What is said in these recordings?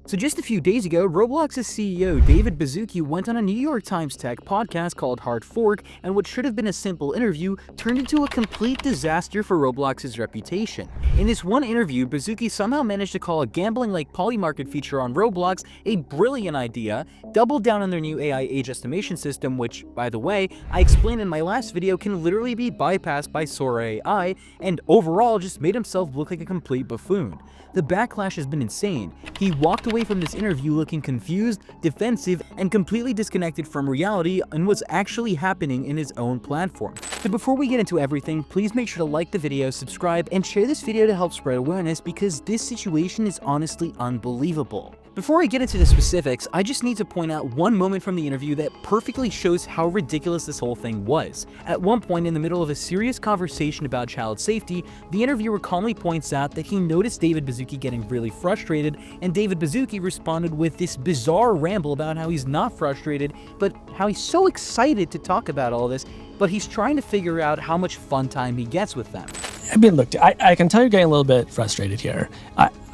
So just a few days ago, Roblox's CEO David Baszucki went on a New York Times tech podcast called Hard Fork, and what should have been a simple interview turned into a complete disaster for Roblox's reputation. In this one interview, Baszucki somehow managed to call a gambling-like polymarket feature on Roblox a brilliant idea, doubled down on their new AI age estimation system, which, by the way, I explained in my last video can literally be bypassed by Sora AI, and overall just made himself look like a complete buffoon. The backlash has been insane. He walked away from this interview looking confused, defensive, and completely disconnected from reality and what's actually happening in his own platform. So before we get into everything, please make sure to like the video, subscribe, and share this video to help spread awareness because this situation is honestly unbelievable. Before I get into the specifics, I just need to point out one moment from the interview that perfectly shows how ridiculous this whole thing was. At one point in the middle of a serious conversation about child safety, the interviewer calmly points out that he noticed David Baszucki getting really frustrated, and David Baszucki responded with this bizarre ramble about how he's not frustrated, but how he's so excited to talk about all this, but he's trying to figure out how much fun time he gets with them. I mean, look, I can tell you're getting a little bit frustrated here.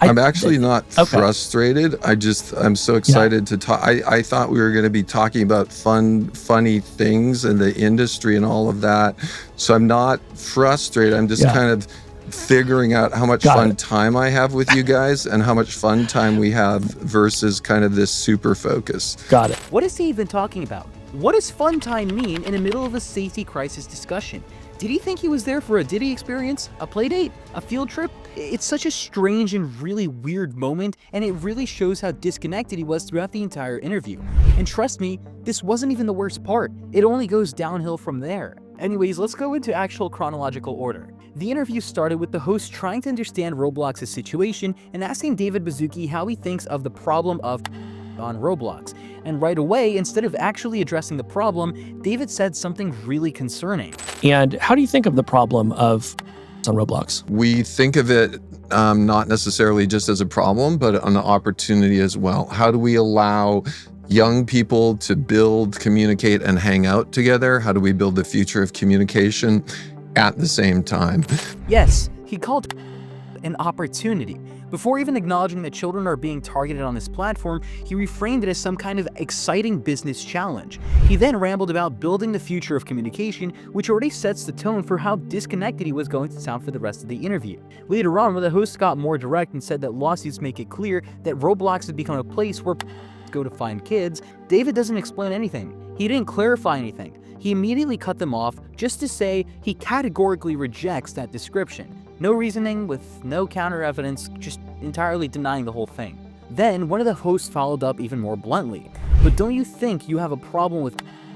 I'm actually not frustrated. I'm so excited to talk. I thought we were going to be talking about funny things in the industry and all of that. So I'm not frustrated. I'm just kind of figuring out how much fun time I have with you guys and how much fun time we have versus kind of this super focus. Got it. What is he even talking about? What does fun time mean in the middle of a safety crisis discussion? Did he think he was there for a Diddy experience, a playdate, a field trip? It's such a strange and really weird moment, and it really shows how disconnected he was throughout the entire interview. And trust me, this wasn't even the worst part. It only goes downhill from there. Anyways, let's go into actual chronological order. The interview started with the host trying to understand Roblox's situation and asking David Baszucki how he thinks of the problem of on Roblox. And right away, instead of actually addressing the problem, David said something really concerning. And how do you think of the problem of on Roblox? We think of it not necessarily just as a problem, but an opportunity as well. How do we allow young people to build, communicate, and hang out together? How do we build the future of communication at the same time? Yes, he called an opportunity. Before even acknowledging that children are being targeted on this platform, he reframed it as some kind of exciting business challenge. He then rambled about building the future of communication, which already sets the tone for how disconnected he was going to sound for the rest of the interview. Later on, when the host got more direct and said that lawsuits make it clear that Roblox has become a place where go to find kids, David doesn't explain anything. He didn't clarify anything. He immediately cut them off just to say he categorically rejects that description. No reasoning, with no counter evidence, just entirely denying the whole thing. Then, one of the hosts followed up even more bluntly. But don't you think you have a problem with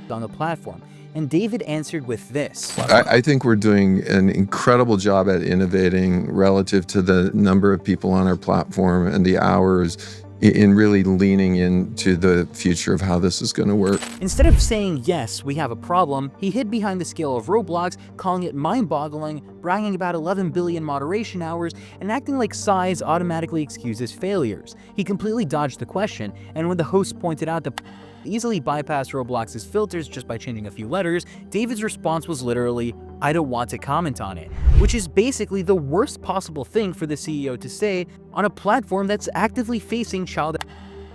on the platform? And David answered with this. I think we're doing an incredible job at innovating relative to the number of people on our platform and the hours in really leaning into the future of how this is going to work. Instead of saying, yes, we have a problem, he hid behind the scale of Roblox, calling it mind-boggling, bragging about 11 billion moderation hours, and acting like size automatically excuses failures. He completely dodged the question, and when the host pointed out that easily bypass Roblox's filters just by changing a few letters, David's response was literally, I don't want to comment on it, which is basically the worst possible thing for the CEO to say on a platform that's actively facing child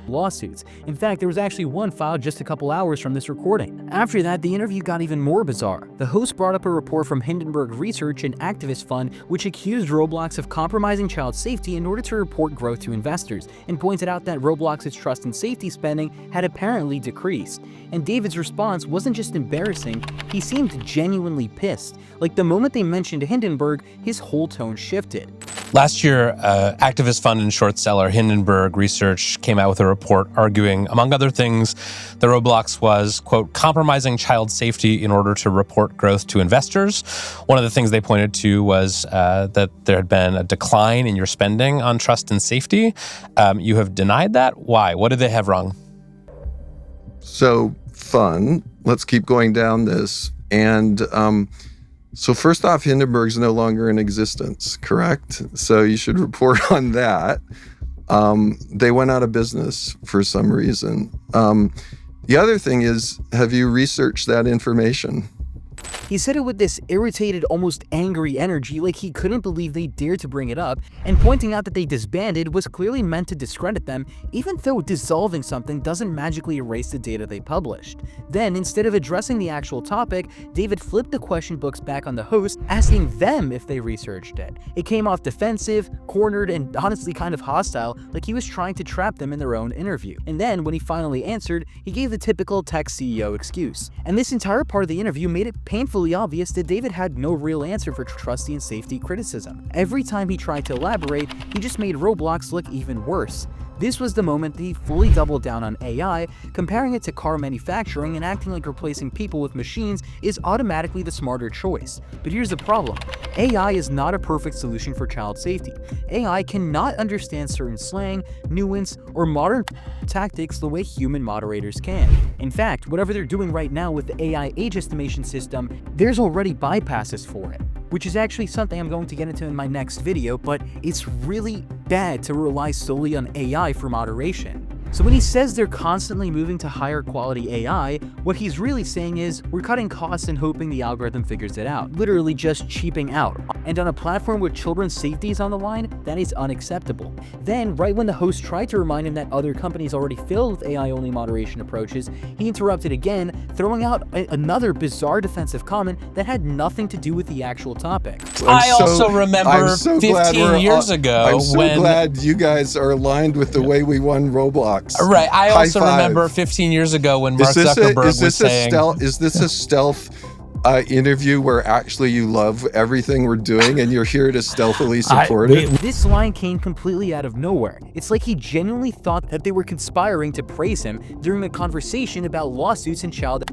lawsuits. In fact, there was actually one filed just a couple hours from this recording. After that, the interview got even more bizarre. The host brought up a report from Hindenburg Research, an activist fund, which accused Roblox of compromising child safety in order to report growth to investors, and pointed out that Roblox's trust and safety spending had apparently decreased. And David's response wasn't just embarrassing, he seemed genuinely pissed. Like the moment they mentioned Hindenburg, his whole tone shifted. Last year, activist fund and short seller Hindenburg Research came out with a report arguing, among other things, that Roblox was, quote, compromising child safety in order to report growth to investors. One of the things they pointed to was that there had been a decline in your spending on trust and safety. You have denied that. Why? What did they have wrong? So fun. Let's keep going down this. And so first off, Hindenburg's no longer in existence, correct? So you should report on that. They went out of business for some reason. The other thing is, have you researched that information? He said it with this irritated, almost angry energy, like he couldn't believe they dared to bring it up, and pointing out that they disbanded was clearly meant to discredit them, even though dissolving something doesn't magically erase the data they published. Then, instead of addressing the actual topic, David flipped the question books back on the host, asking them if they researched it. It came off defensive, cornered, and honestly kind of hostile, like he was trying to trap them in their own interview. And then, when he finally answered, he gave the typical tech CEO excuse. And this entire part of the interview made it painfully obvious that David had no real answer for trusty and safety criticism. Every time he tried to elaborate, he just made Roblox look even worse. This was the moment that he fully doubled down on AI, comparing it to car manufacturing and acting like replacing people with machines is automatically the smarter choice. But here's the problem. AI is not a perfect solution for child safety. AI cannot understand certain slang, nuance, or modern tactics the way human moderators can. In fact, whatever they're doing right now with the AI age estimation system, there's already bypasses for it, which is actually something I'm going to get into in my next video, but it's really bad to rely solely on AI for moderation. So when he says they're constantly moving to higher quality AI, what he's really saying is we're cutting costs and hoping the algorithm figures it out, literally just cheaping out. And on a platform where children's safety is on the line, that is unacceptable. Then, right when the host tried to remind him that other companies already failed with AI-only moderation approaches, he interrupted again, throwing out another bizarre defensive comment that had nothing to do with the actual topic. I also remember 15 years ago I'm so glad you guys are aligned with the way we won Roblox. Right. I also remember 15 years ago when Mark Zuckerberg was saying... Is this a stealth interview where actually you love everything we're doing and you're here to stealthily support it? This line came completely out of nowhere. It's like he genuinely thought that they were conspiring to praise him during a conversation about lawsuits and child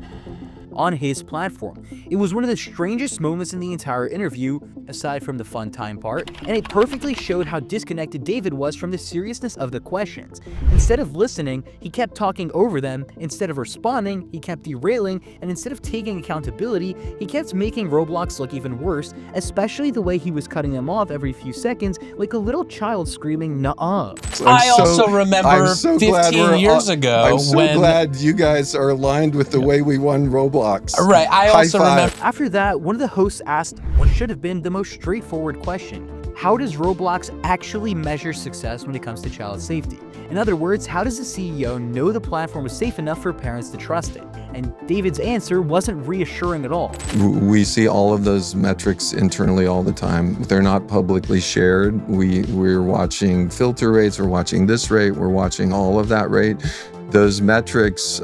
on his platform. It was one of the strangest moments in the entire interview, aside from the fun time part, and it perfectly showed how disconnected David was from the seriousness of the questions. Instead of listening, he kept talking over them. Instead of responding, he kept derailing, and instead of taking accountability, he kept making Roblox look even worse, especially the way he was cutting them off every few seconds like a little child screaming "nuh-uh." I also remember 15 years ago I'm so glad you guys are aligned with the way we won Roblox. Right. I also remember. After that, one of the hosts asked what should have been the most straightforward question. How does Roblox actually measure success when it comes to child safety? In other words, how does the CEO know the platform is safe enough for parents to trust it? And David's answer wasn't reassuring at all. We see all of those metrics internally all the time. They're not publicly shared. We're watching filter rates, we're watching this rate, we're watching all of that rate. Those metrics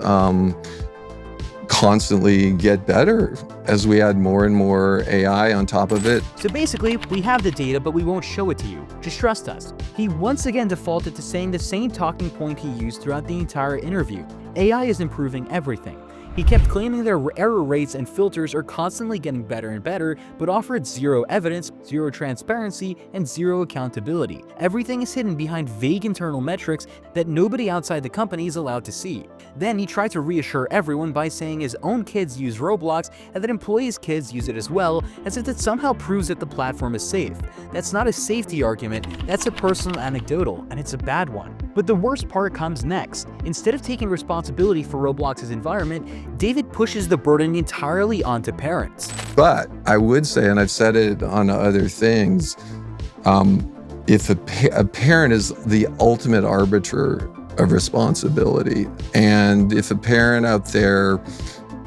constantly get better as we add more and more AI on top of it. So basically, we have the data, but we won't show it to you. Just trust us. He once again defaulted to saying the same talking point he used throughout the entire interview. AI is improving everything. He kept claiming their error rates and filters are constantly getting better and better, but offered zero evidence, zero transparency, and zero accountability. Everything is hidden behind vague internal metrics that nobody outside the company is allowed to see. Then he tried to reassure everyone by saying his own kids use Roblox and that employees' kids use it as well, as if that somehow proves that the platform is safe. That's not a safety argument, that's a personal anecdotal, and it's a bad one. But the worst part comes next. Instead of taking responsibility for Roblox's environment, David pushes the burden entirely onto parents. But I would say, and I've said it on other things, if a parent is the ultimate arbiter of responsibility, and if a parent out there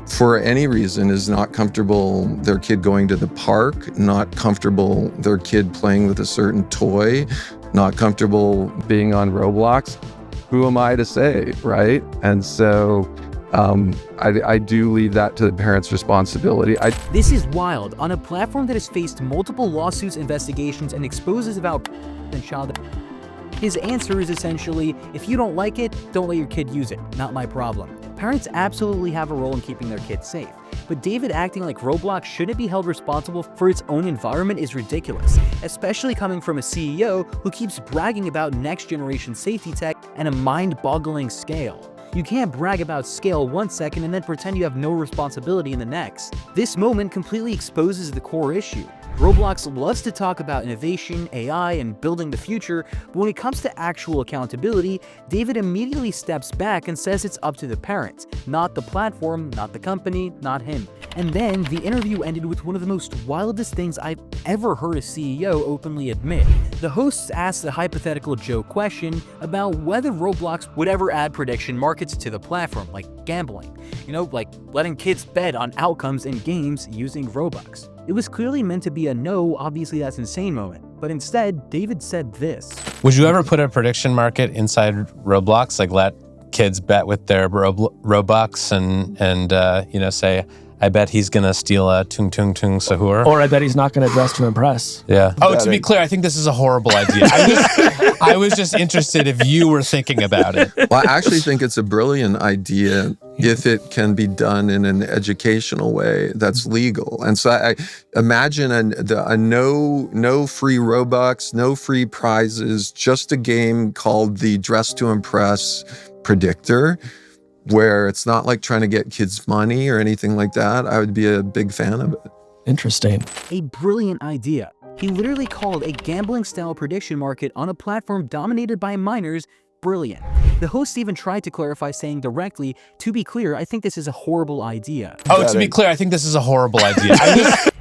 for any reason is not comfortable their kid going to the park, not comfortable their kid playing with a certain toy, not comfortable being on Roblox, who am I to say, right? And so I do leave that to the parents' responsibility. This is wild. On a platform that has faced multiple lawsuits, investigations, and exposes about and child, his answer is essentially, if you don't like it, don't let your kid use it. Not my problem. Parents absolutely have a role in keeping their kids safe, but David acting like Roblox shouldn't be held responsible for its own environment is ridiculous, especially coming from a CEO who keeps bragging about next-generation safety tech at a mind-boggling scale. You can't brag about scale one second and then pretend you have no responsibility in the next. This moment completely exposes the core issue. Roblox loves to talk about innovation, AI, and building the future, but when it comes to actual accountability, David immediately steps back and says it's up to the parents, not the platform, not the company, not him. And then the interview ended with one of the most wildest things I've ever heard a CEO openly admit. The hosts asked a hypothetical joke question about whether Roblox would ever add prediction markets to the platform, like gambling. You know, like letting kids bet on outcomes in games using Robux. It was clearly meant to be a no, obviously that's insane moment, but instead, David said this. Would you ever put a prediction market inside Roblox, like let kids bet with their Robux and say, I bet he's gonna steal a tung tung tung sahur. Or I bet he's not gonna dress to impress. Yeah. Oh, to be clear, I think this is a horrible idea. I was just interested if you were thinking about it. Well, I actually think it's a brilliant idea if it can be done in an educational way that's legal. And so I imagine a no free Robux, no free prizes, just a game called the Dress to Impress Predictor, where it's not like trying to get kids money or anything like that. I would be a big fan of it. Interesting. A brilliant idea. He literally called a gambling-style prediction market on a platform dominated by minors brilliant. The host even tried to clarify, saying directly, to be clear, I think this is a horrible idea. Oh, to be clear, I think this is a horrible idea.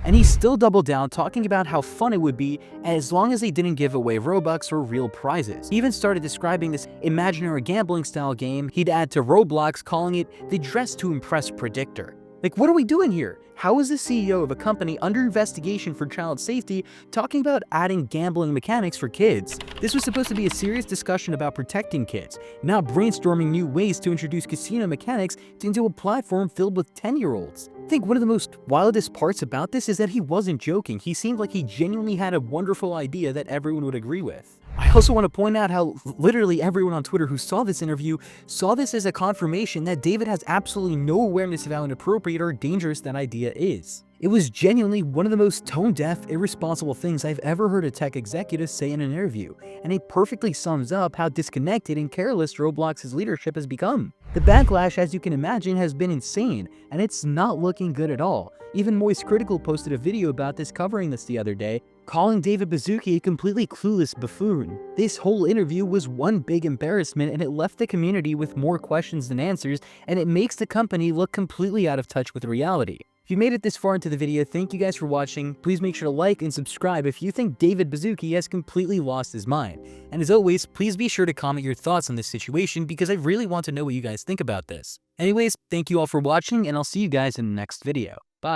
And he still doubled down, talking about how fun it would be as long as they didn't give away Robux or real prizes. He even started describing this imaginary gambling-style game he'd add to Roblox, calling it the Dress to Impress Predictor. Like, what are we doing here? How is the CEO of a company under investigation for child safety talking about adding gambling mechanics for kids? This was supposed to be a serious discussion about protecting kids, not brainstorming new ways to introduce casino mechanics into a platform filled with 10-year-olds. I think one of the most wildest parts about this is that he wasn't joking. He seemed like he genuinely had a wonderful idea that everyone would agree with. I also want to point out how literally everyone on Twitter who saw this interview saw this as a confirmation that David has absolutely no awareness of how inappropriate or dangerous that idea is. It was genuinely one of the most tone-deaf, irresponsible things I've ever heard a tech executive say in an interview, and it perfectly sums up how disconnected and careless Roblox's leadership has become. The backlash, as you can imagine, has been insane, and it's not looking good at all. Even MoistCritikal posted a video about this covering this the other day, calling David Baszucki a completely clueless buffoon. This whole interview was one big embarrassment, and it left the community with more questions than answers, and it makes the company look completely out of touch with reality. If you made it this far into the video, thank you guys for watching. Please make sure to like and subscribe if you think David Baszucki has completely lost his mind. And as always, please be sure to comment your thoughts on this situation because I really want to know what you guys think about this. Anyways, thank you all for watching, and I'll see you guys in the next video. Bye.